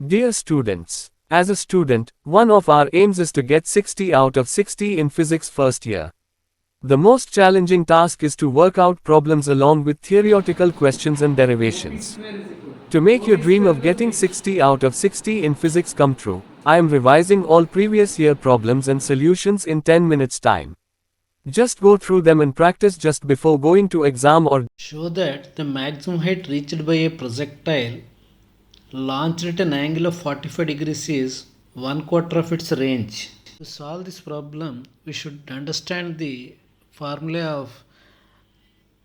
Dear students, as a student, one of our aims is to get 60 out of 60 in physics first year. The most challenging task is to work out problems along with theoretical questions and derivations. To make your dream of getting 60 out of 60 in physics come true, I am revising all previous year problems and solutions in 10 minutes time. Just go through them and practice just before going to exam or Show that the maximum height reached by a projectile launched at an angle of 45 degrees is 1/4 of its range. To solve this problem, we should understand the formula of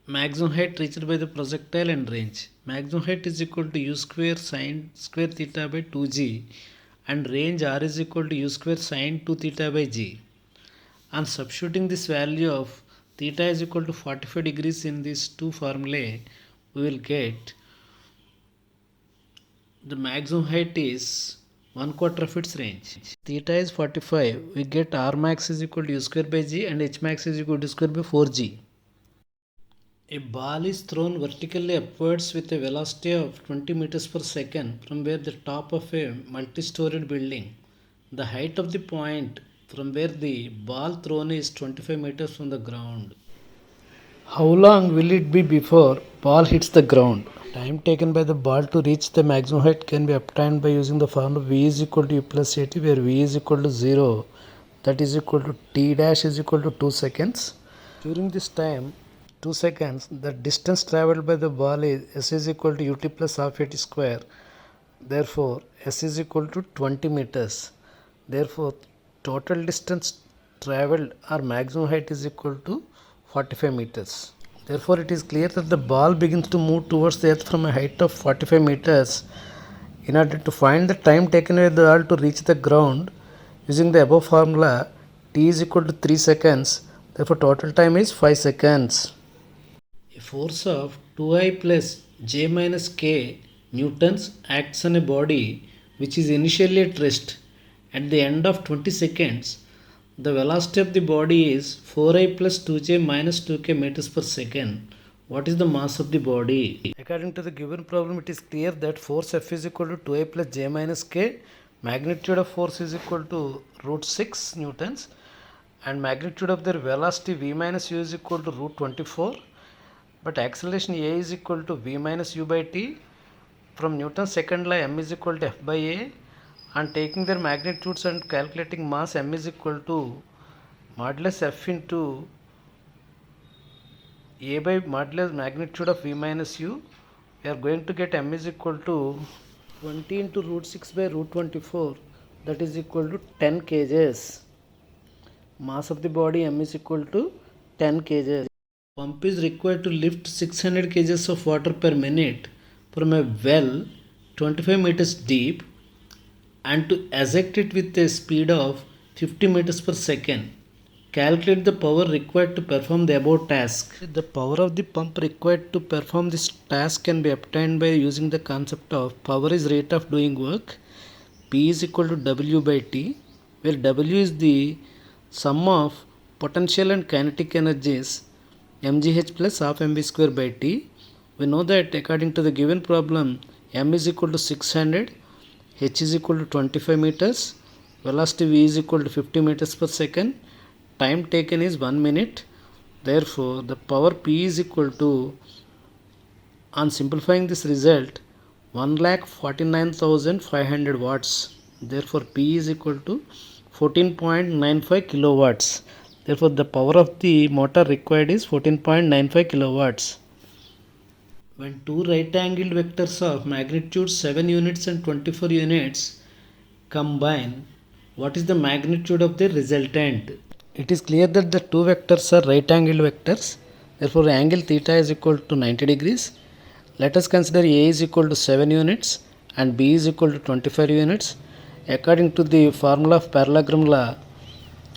maximum height reached by the projectile and range. Maximum height is equal to u square sine square theta by 2g and range r is equal to u square sine 2 theta by g. On substituting this value of theta is equal to 45 degrees in these two formulae, we will get the maximum height is 1/4 of its range. Theta is 45. We get R max is equal to u square by g and h max is equal to square by 4g. A ball is thrown vertically upwards with a velocity of 20 meters per second from where the top of a multi-storied building. The height of the point from where the ball thrown is 25 meters from the ground. How long will it be before ball hits the ground? Time taken by the ball to reach the maximum height can be obtained by using the formula v is equal to u plus at, where v is equal to 0, that is equal to t dash is equal to 2 seconds. During this time 2 seconds, the distance travelled by the ball is s is equal to ut plus half at square. Therefore s is equal to 20 meters. Therefore total distance travelled or maximum height is equal to 45 meters. Therefore, it is clear that the ball begins to move towards the earth from a height of 45 meters. In order to find the time taken by the ball to reach the ground, using the above formula, t is equal to 3 seconds. Therefore, total time is 5 seconds. A force of 2I plus j minus k newtons acts on a body which is initially at rest. At the end of 20 seconds, the velocity of the body is 4I plus 2j minus 2k meters per second. What is the mass of the body? According to the given problem, it is clear that force F is equal to 2I plus j minus k. Magnitude of force is equal to root 6 newtons. And magnitude of their velocity v minus u is equal to root 24. But acceleration a is equal to v minus u by t. From Newton's second law, m is equal to f by a. And taking their magnitudes and calculating mass, m is equal to modulus f into a by modulus magnitude of v minus u. We are going to get m is equal to 20 into root 6 by root 24, that is equal to 10 kgs. Mass of the body m is equal to 10 kgs. Pump is required to lift 600 kgs of water per minute from a well 25 meters deep and to eject it with a speed of 50 meters per second. Calculate the power required to perform the above task. The power of the pump required to perform this task can be obtained by using the concept of power is rate of doing work. P is equal to W by T, where W is the sum of potential and kinetic energies mgh plus half mv square by T. We know that according to the given problem, m is equal to 600, h is equal to 25 meters, velocity v is equal to 50 meters per second, time taken is 1 minute. Therefore, the power P is equal to, on simplifying this result, 1,49,500 watts. Therefore, P is equal to 14.95 kilowatts. Therefore, the power of the motor required is 14.95 kilowatts. When two right-angled vectors of magnitude 7 units and 24 units combine, what is the magnitude of the resultant? It is clear that the two vectors are right-angled vectors. Therefore, angle theta is equal to 90 degrees. Let us consider A is equal to 7 units and B is equal to 25 units. According to the formula of parallelogram law,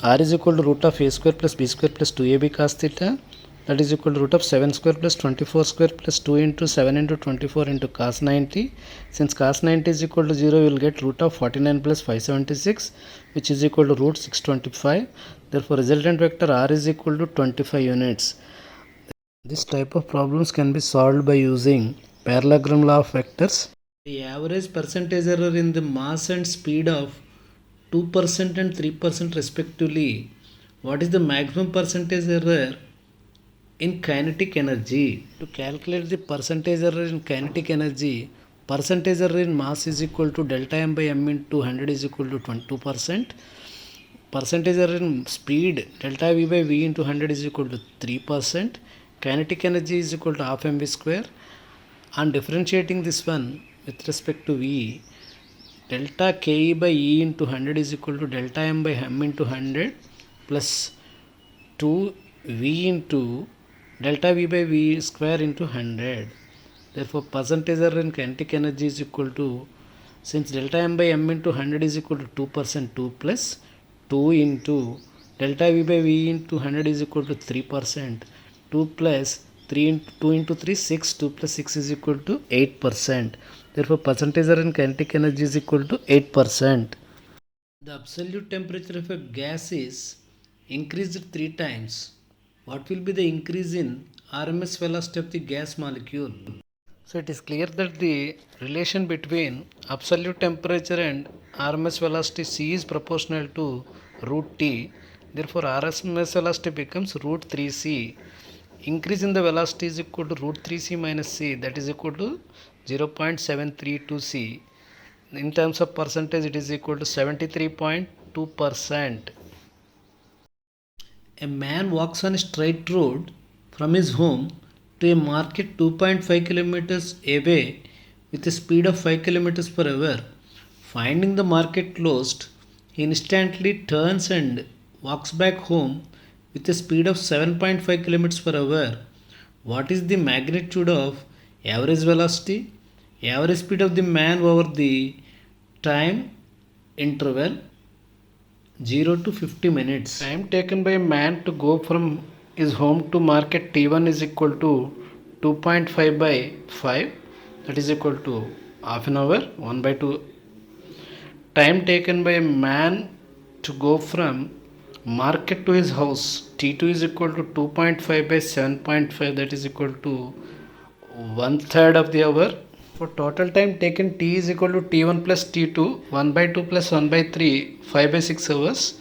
R is equal to root of A square plus B square plus 2AB cos theta, that is equal to root of 7 square plus 24 square plus 2 into 7 into 24 into cos 90. Since cos 90 is equal to 0, we will get root of 49 plus 576, which is equal to root 625. Therefore, resultant vector R is equal to 25 units. This type of problems can be solved by using parallelogram law of vectors. The average percentage error in the mass and speed of 2% and 3% respectively. What is the maximum percentage error in kinetic energy? To calculate the percentage error in kinetic energy, percentage error in mass is equal to delta m by m into 100 is equal to 22%. Percentage error in speed, delta v by v into 100 is equal to 3%. Kinetic energy is equal to half mv square. On differentiating this one with respect to v, delta ke by e into 100 is equal to delta m by m into 100 plus 2v into delta v by v square into 100. Therefore, percentage error in kinetic energy is equal to, since delta m by m into 100 is equal to 2%, 2 plus 2 into delta v by v into 100 is equal to 3%, 2 plus 3 into 2 into 3, 6, 2 plus 6 is equal to 8%. Therefore, percentage error in kinetic energy is equal to 8%. The absolute temperature of a gas is increased 3 times. What will be the increase in RMS velocity of the gas molecule? So it is clear that the relation between absolute temperature and RMS velocity C is proportional to root T. Therefore, RMS velocity becomes root 3C. Increase in the velocity is equal to root 3C minus C, that is equal to 0.732 C. In terms of percentage, it is equal to 73.2%. A man walks on a straight road from his home to a market 2.5 kilometers away with a speed of 5 kilometers per hour. Finding the market closed, he instantly turns and walks back home with a speed of 7.5 kilometers per hour. What is the magnitude of average velocity, average speed of the man over the time interval 0 to 50 minutes? Time taken by a man to go from his home to market T1 is equal to 2.5 by 5, that is equal to half an hour, 1 by 2. Time taken by a man to go from market to his house T2 is equal to 2.5 by 7.5, that is equal to 1/3 of the hour. For total time taken, T is equal to T1 plus T2, 1 by 2 plus 1 by 3, 5 by 6 hours.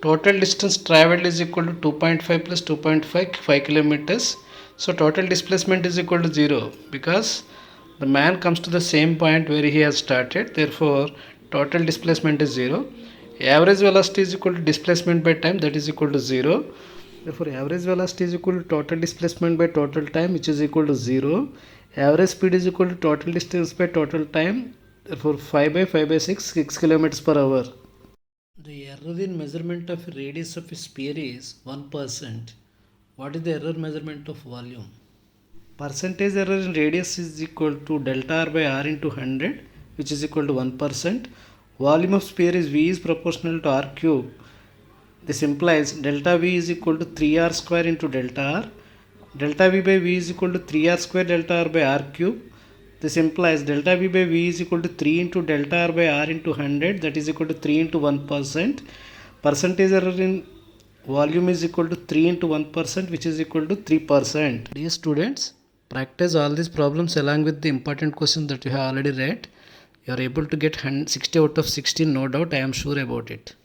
Total distance traveled is equal to 2.5 plus 2.5, 5 kilometers. So total displacement is equal to 0 because the man comes to the same point where he has started. Therefore, total displacement is 0. Average velocity is equal to displacement by time, that is equal to 0. Therefore, average velocity is equal to total displacement by total time, which is equal to 0. Average speed is equal to total distance by total time. Therefore, 5 by 5 by 6, 6 kilometers per hour. The error in measurement of radius of a sphere is 1%. What is the error measurement of volume? Percentage error in radius is equal to delta r by r into 100, which is equal to 1%. Volume of sphere is V is proportional to r cube. This implies delta V is equal to 3r square into delta r. Delta V by V is equal to 3r square delta r by r cube. This implies delta V by V is equal to 3 into delta r by r into 100, that is equal to 3 into 1%. Percentage error in volume is equal to 3 into 1%, which is equal to 3%. Dear students, practice all these problems along with the important questions that you have already read. You are able to get 60 out of 60, no doubt, I am sure about it.